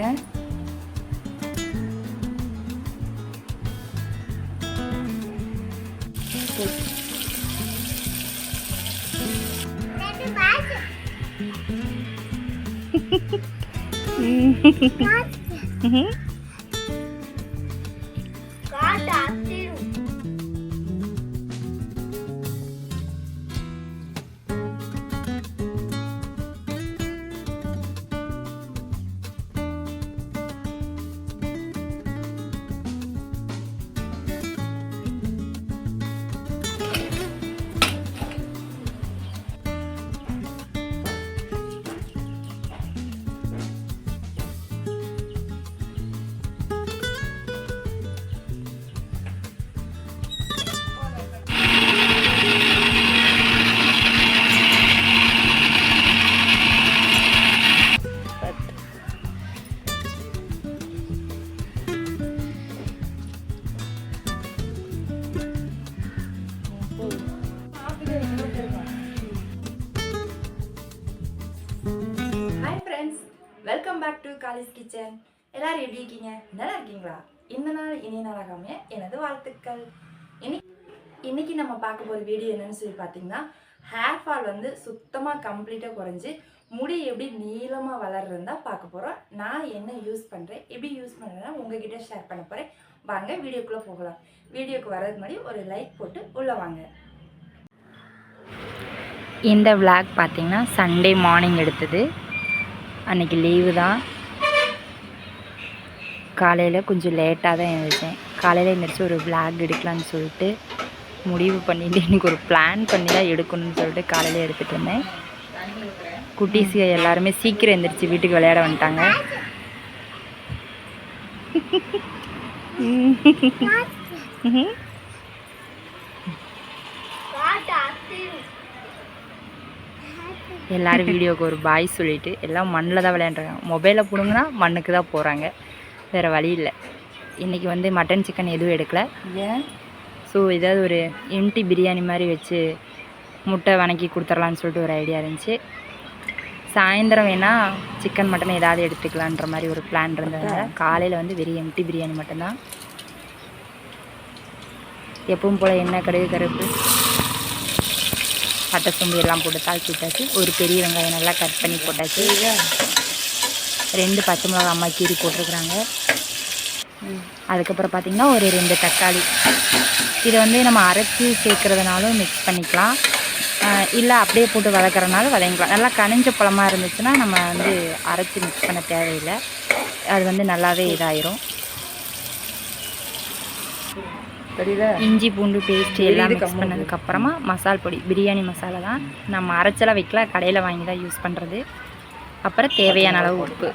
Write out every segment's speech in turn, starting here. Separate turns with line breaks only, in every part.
ஏன்
welcome back to Callie's kitchen. எல்லாரும் எப்படி இருக்கீங்க? நல்லா இருக்கீங்களா? இந்த நாள் இனிய நாளாகாம எனது வாழ்த்துக்கள். இன்னைக்கு நம்ம பார்க்க போகிற வீடியோ என்னன்னு சொல்லி பார்த்தீங்கன்னா, ஹேர் ஃபால் வந்து சுத்தமாக கம்ப்ளீட்டாக குறைஞ்சி முடி எப்படி நீளமாக வளர்றதா பார்க்க போகிறோம். நான் என்ன யூஸ் பண்ணுறேன், எப்படி யூஸ் பண்ணுறேன்னா உங்ககிட்ட ஷேர் பண்ண போகிறேன். வாங்க வீடியோக்குள்ளே போகலாம். வீடியோக்கு வர்றதுக்கு முன்னாடி ஒரு லைக் போட்டு உள்ளே வாங்க.
இந்த விளாக் பார்த்தீங்கன்னா சண்டே மார்னிங் எடுத்தது. அன்றைக்கி லீவு தான். காலையில் கொஞ்சம் லேட்டாக தான் எழுந்திரிச்சேன். காலையில் எழுந்திரிச்சு ஒரு விளாக் எடுக்கலான்னு சொல்லிட்டு முடிவு பண்ணிட்டு இன்றைக்கி ஒரு பிளான் பண்ணி தான் எடுக்கணும்னு சொல்லிட்டு காலையில் எடுத்துகிட்டு இருந்தேன். குட்டீஸ் எல்லாருமே சீக்கிரம் எழுந்திரிச்சு வீட்டுக்கு விளையாட வந்துட்டாங்க. எல்லோரும் வீடியோவுக்கு ஒரு பாய் சொல்லிவிட்டு எல்லாம் மண்ணில் தான் விளையாண்டுறாங்க. மொபைலில் பிடுங்கன்னா மண்ணுக்கு தான் போகிறாங்க, வேறு வழி இல்லை. இன்றைக்கி வந்து மட்டன் சிக்கன் எதுவும் எடுக்கலை.
ஏன்
ஸோ ஏதாவது ஒரு எம்டி பிரியாணி மாதிரி வச்சு முட்டை வணக்கி கொடுத்துர்லான்னு சொல்லிட்டு ஒரு ஐடியா இருந்துச்சு. சாயந்தரம் வேணால் சிக்கன் மட்டன் ஏதாவது எடுத்துக்கலான்ற மாதிரி ஒரு பிளான் இருந்ததுனால காலையில் வந்து வெறும் எம்டி பிரியாணி மட்டும்தான். எப்பவும் போல் எண்ணெய், கடுகு, கருப்பு, பட்டை, சோம்பு எல்லாம் போட்டு தாளிச்சு விட்டாச்சு. ஒரு பெரிய வெங்காயம் நல்லா கட் பண்ணி போட்டாச்சு. 2 பச்சை மிளகா அம்மா கீரி போட்டிருக்குறாங்க. அதுக்கப்புறம் பார்த்திங்கன்னா ஒரு 2 தக்காளி. இதை வந்து நம்ம அரைச்சி சேர்க்குறதுனாலும் மிக்ஸ் பண்ணிக்கலாம், இல்லை அப்படியே போட்டு வதக்கிறனாலும் வதங்கிக்கலாம். நல்லா கனிஞ்ச பழமாக இருந்துச்சுன்னா நம்ம வந்து அரைச்சி மிக்ஸ் பண்ண தேவையில்லை, அது வந்து நல்லாவே இதாயிரும். இஞ்சி பூண்டு பேஸ்ட் எல்லாம் மிக்ஸ் பண்ணதுக்கப்புறமா மசால் பொடி, பிரியாணி மசாலா தான். நம்ம அரைச்செல்லாம் வைக்கல, கடையில் வாங்கி தான் யூஸ் பண்ணுறது. அப்புறம் தேவையான அளவு உப்பு.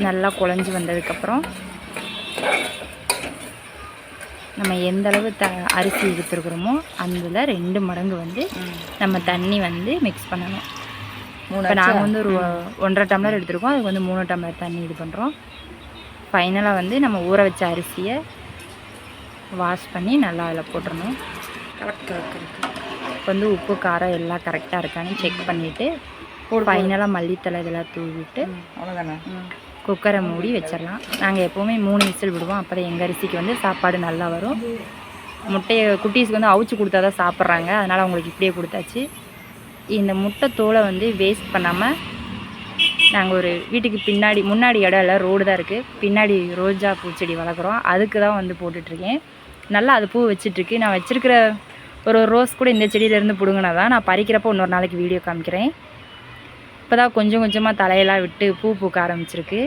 நல்லா குழஞ்சி வந்ததுக்கப்புறம் நம்ம எந்த அளவு அரிசி எடுத்துருக்குறோமோ அதில் 2 மடங்கு வந்து நம்ம தண்ணி வந்து மிக்ஸ் பண்ணணும். இப்போ நாங்கள் வந்து ஒரு 1.5 டம்ளர் எடுத்துருக்கோம், அதுக்கு வந்து 3 டம்ளர் தண்ணி இது பண்ணுறோம். ஃபைனலாக வந்து நம்ம ஊற வச்ச அரிசியை வாஷ் பண்ணி நல்லா அதில் போட்டுடணும்.
கரெக்டாக இருக்குது.
இப்போ வந்து உப்பு, காரம் எல்லாம் கரெக்டாக இருக்கான்னு செக் பண்ணிவிட்டு ஃபைனலாக மல்லித்தலை இதெல்லாம் தூவிட்டு
அவ்வளோதானே
குக்கரை மூடி வச்சிடலாம். நாங்கள் எப்போவுமே 3 விசில் விடுவோம், அப்போ தான் எங்கள் அரிசிக்கு வந்து சாப்பாடு நல்லா வரும். முட்டையை குட்டீஸ்க்கு வந்து அவிச்சு கொடுத்தா தான் சாப்பிட்றாங்க, அதனால் அவங்களுக்கு இப்படியே கொடுத்தாச்சு. இந்த முட்டை தோலை வந்து வேஸ்ட் பண்ணாமல் நாங்கள் ஒரு வீட்டுக்கு முன்னாடி இடம் இல்லை, ரோடு தான் இருக்குது. பின்னாடி ரோஜா பூச்செடி வளர்க்குறோம், அதுக்கு தான் வந்து போட்டுட்ருக்கேன். நல்லா அது பூ வச்சிட்ருக்கு. நான் வச்சுருக்கிற ஒரு ரோஸ் கூட இந்த செடியிலேருந்து பிடுங்கினா தான். நான் பறிக்கிறப்போ இன்னொரு நாளைக்கு வீடியோ காமிக்கிறேன். இப்போ தான் கொஞ்சம் கொஞ்சமாக தலையெல்லாம் விட்டு பூ பூக்க ஆரம்பிச்சிருக்கு.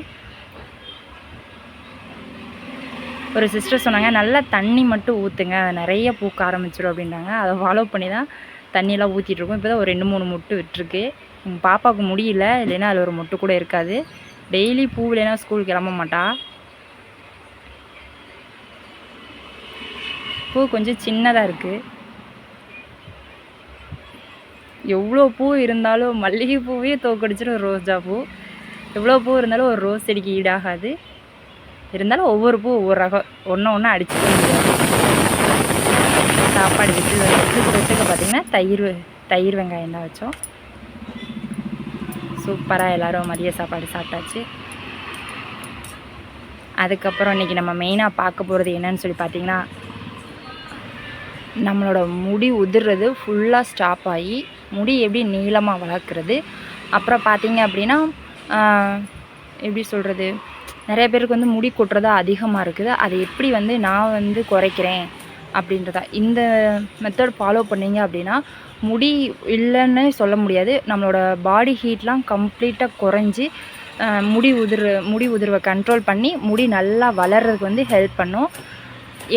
ஒரு சிஸ்டர் சொன்னாங்க, நல்லா தண்ணி மட்டும் ஊற்றுங்க, நிறைய பூக்க ஆரம்பிச்சிடும் அப்படின்றாங்க. அதை ஃபாலோ பண்ணி தான் தண்ணியெல்லாம் ஊற்றிட்டுருக்கோம். இப்போ தான் ஒரு 2-3 மொட்டு விட்டுருக்கு. எங்கள் பாப்பாவுக்கு முடியல, இல்லைன்னா அதில் ஒரு மொட்டு கூட இருக்காது. டெய்லி பூ இல்லைன்னா ஸ்கூல் கிளம்ப மாட்டா. பூ கொஞ்சம் சின்னதாக இருக்குது. எவ்வளோ பூ இருந்தாலும் மல்லிகை பூவே தோக்கடிச்சிடும் ரோஜா பூ. எவ்வளோ பூ இருந்தாலும் ஒரு ரோஸ் செடிக்கு ஈடாகாது. இருந்தாலும் ஒவ்வொரு பூ ஒவ்வொரு ரகம், ஒன்று அடிச்சுக்க முடியாது. சாப்பாடு விட்டு தொட்டுக்க பார்த்திங்கன்னா தயிர் வெங்காயம் தான் வச்சோம். சூப்பராக எல்லோரும் மதிய சாப்பாடு சாப்பிட்டாச்சு. அதுக்கப்புறம் இன்றைக்கி நம்ம மெயினாக பார்க்க போகிறது என்னன்னு சொல்லி பார்த்திங்கன்னா, நம்மளோட முடி உதிர்றது ஃபுல்லாக ஸ்டாப் ஆகி முடி எப்படி நீளமாக வளர்க்குறது. அப்புறம் பார்த்திங்க அப்படின்னா எப்படி சொல்கிறது, நிறைய பேருக்கு வந்து முடி கொட்டுறது அதிகமாக இருக்குது. அதை எப்படி வந்து நான் வந்து குறைக்கிறேன் அப்படின்றதா. இந்த மெத்தட் ஃபாலோ பண்ணிங்க அப்படின்னா முடி இல்லைன்னு சொல்ல முடியாது, நம்மளோட பாடி ஹீட்லாம் கம்ப்ளீட்டாக குறைஞ்சி முடி உதிர்வை கண்ட்ரோல் பண்ணி முடி நல்லா வளர்கிறதுக்கு வந்து ஹெல்ப் பண்ணும்.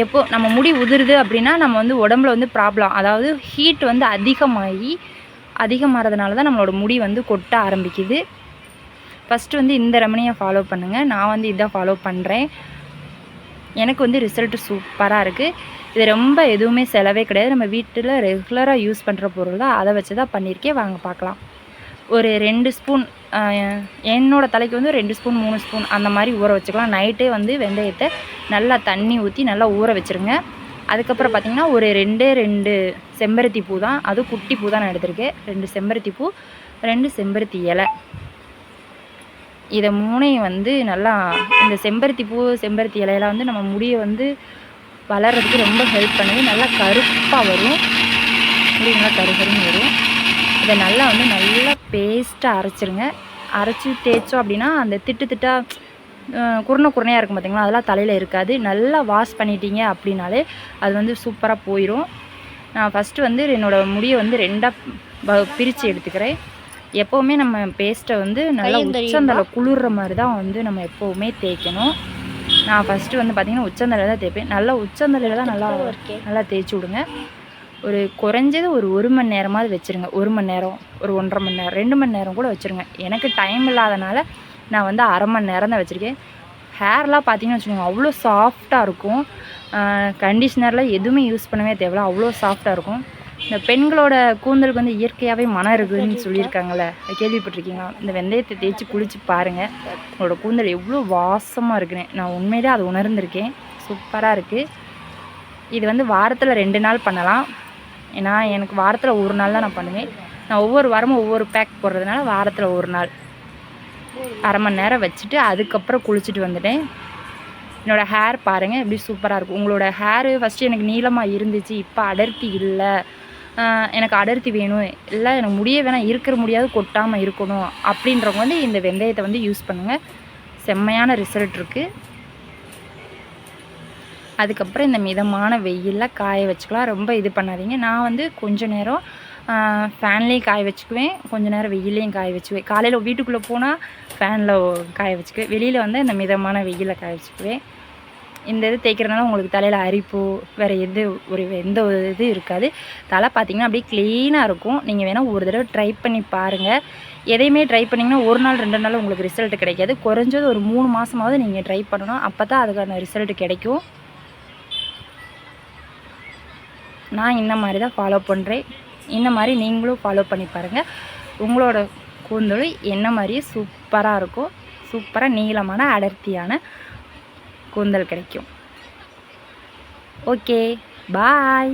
எப்போது நம்ம முடி உதிருது அப்படின்னா நம்ம வந்து உடம்புல வந்து ப்ராப்ளம், அதாவது ஹீட் வந்து அதிகமாகிறதுனால தான் நம்மளோட முடி வந்து கொட்ட ஆரம்பிக்குது. ஃபஸ்ட்டு வந்து இந்த ரெமனியை ஃபாலோ பண்ணுங்கள். நான் வந்து இதான் ஃபாலோ பண்ணுறேன். எனக்கு வந்து ரிசல்ட்டு சூப்பராக இருக்குது. இது ரொம்ப எதுவுமே செலவே கிடையாது. நம்ம வீட்டில் ரெகுலராக யூஸ் பண்ணுற பொருள் தான், அதை வச்சு தான் பண்ணியிருக்கேன். வாங்க பார்க்கலாம். ஒரு 2 ஸ்பூன், என்னோடய தலைக்கு வந்து 2 ஸ்பூன் 3 ஸ்பூன் அந்த மாதிரி ஊற வச்சுக்கலாம். நைட்டே வந்து வெந்தயத்தை நல்லா தண்ணி ஊற்றி நல்லா ஊற வச்சுருங்க. அதுக்கப்புறம் பார்த்திங்கன்னா ஒரு 2 செம்பருத்தி பூ தான், அதுவும் குட்டி பூ தான் நான் எடுத்திருக்கேன். 2 செம்பருத்தி பூ, 2 செம்பருத்தி இலை, இதை 3ஐயும் வந்து நல்லா, இந்த செம்பருத்தி பூ செம்பருத்தி இலையெல்லாம் வந்து நம்ம முடியை வந்து வளர்கிறதுக்கு ரொம்ப ஹெல்ப் பண்ணுது. நல்லா கருப்பாக வரும், முடி நல்லா கருகருன்னு வரும். இதை நல்லா வந்து நல்லா பேஸ்ட்டாக அரைச்சிருங்க. அரைச்சி தேய்ச்சோம் அப்படின்னா அந்த திட்டாக குருணையாக இருக்கும் பார்த்திங்களா, அதெல்லாம் தலையில் இருக்காது. நல்லா வாஷ் பண்ணிட்டீங்க அது வந்து சூப்பராக போயிடும். நான் ஃபஸ்ட்டு வந்து என்னோடய முடியை வந்து 2ஆக பிரித்து எடுத்துக்கிறேன். எப்போவுமே நம்ம பேஸ்ட்டை வந்து நல்லா உச்சந்தலை குளிர்ற மாதிரி தான் வந்து நம்ம எப்போவுமே தேய்க்கணும். நான் ஃபஸ்ட்டு வந்து பார்த்திங்கன்னா உச்சந்தலையில் தான் தேய்ப்பேன். நல்லா உச்சந்தலையில் தான் நல்லா தேய்ச்சி விடுங்க. ஒரு குறைஞ்சது ஒரு 1 மணி நேரமாவது வச்சுருங்க. 1 மணி நேரம், ஒரு 1.5 மணி நேரம், 2 மணி நேரம் கூட வச்சுருங்க. எனக்கு டைம் இல்லாதனால நான் வந்து அரை மணி நேரம் தான் வச்சுருக்கேன். ஹேர்லாம் பார்த்திங்கன்னு வச்சுக்கோங்க அவ்வளோ சாஃப்டாக இருக்கும். கண்டிஷ்னரில் எதுவுமே யூஸ் பண்ணவே தேவையில்ல, அவ்வளோ சாஃப்டாக இருக்கும். இந்த பெண்களோட கூந்தலுக்கு வந்து இயற்கையாகவே மனம் இருக்குதுன்னு சொல்லியிருக்காங்கள்ல, அது கேள்விப்பட்டிருக்கீங்களா? இந்த வெந்தயத்தை தேய்ச்சி குளித்து பாருங்கள், உங்களோட கூந்தல் எவ்வளோ வாசமாக இருக்குன்னு. நான் உண்மையிலே அதை உணர்ந்திருக்கேன். சூப்பராக இருக்குது. இது வந்து வாரத்தில் 2 நாள் பண்ணலாம். ஏன்னா எனக்கு வாரத்தில் 1 நாள் தான் நான் பண்ணுவேன். நான் ஒவ்வொரு வாரமும் ஒவ்வொரு பேக் போடுறதுனால வாரத்தில் 1 நாள் அரை மணி நேரம் வச்சுட்டு அதுக்கப்புறம் குளிச்சுட்டு வந்துட்டேன். என்னோடய ஹேர் பாருங்கள் எப்படி சூப்பராக இருக்கும். உங்களோட ஹேரு ஃபஸ்ட்டு எனக்கு நீளமாக இருந்துச்சு, இப்போ அடர்த்தி இல்லை, எனக்கு அடர்த்தி வேணும், இல்லை எனக்கு முடிய வேணாம், இருக்கிற முடியாது கொட்டாமல் இருக்கணும் அப்படின்றவங்க வந்து இந்த வெந்தயத்தை வந்து யூஸ் பண்ணுங்கள். செம்மையான ரிசல்ட் இருக்குது. அதுக்கப்புறம் இந்த மிதமான வெயிலில் காய வச்சுக்கலாம். ரொம்ப இது பண்ணாதீங்க. நான் வந்து கொஞ்சம் நேரம் ஃபேன்லேயும் காய வச்சுக்குவேன், கொஞ்சம் நேரம் வெயிலையும் காய வச்சுக்குவேன். காலையில் வீட்டுக்குள்ளே போனால் ஃபேனில் காய வச்சுக்குவேன், வெளியில் வந்து இந்த மிதமான வெயிலில் காய வச்சுக்குவேன். இந்த இது தேய்க்கிறதுனால உங்களுக்கு தலையில் அரிப்போ வேறு எந்த ஒரு இது இருக்காது. தலை பார்த்திங்கன்னா அப்படியே க்ளீனாக இருக்கும். நீங்கள் வேணால் ஒரு தடவை ட்ரை பண்ணி பாருங்கள். எதையுமே ட்ரை பண்ணிங்கன்னா 1 நாள் 2 நாள் உங்களுக்கு ரிசல்ட் கிடைக்காது. குறைஞ்சது ஒரு 3 மாதமாவது நீங்கள் ட்ரை பண்ணணும், அப்போ தான் அதுக்கான ரிசல்ட் கிடைக்கும். நான் இந்த மாதிரி தான் ஃபாலோ பண்ணுறேன். இந்த மாதிரி நீங்களும் ஃபாலோ பண்ணி பாருங்கள். உங்களோட கூந்தல் என்ன மாதிரியே சூப்பராக இருக்கும். சூப்பராக நீளமான அடர்த்தியான கூந்தல் கிடைக்கும். ஓகே, பாய்.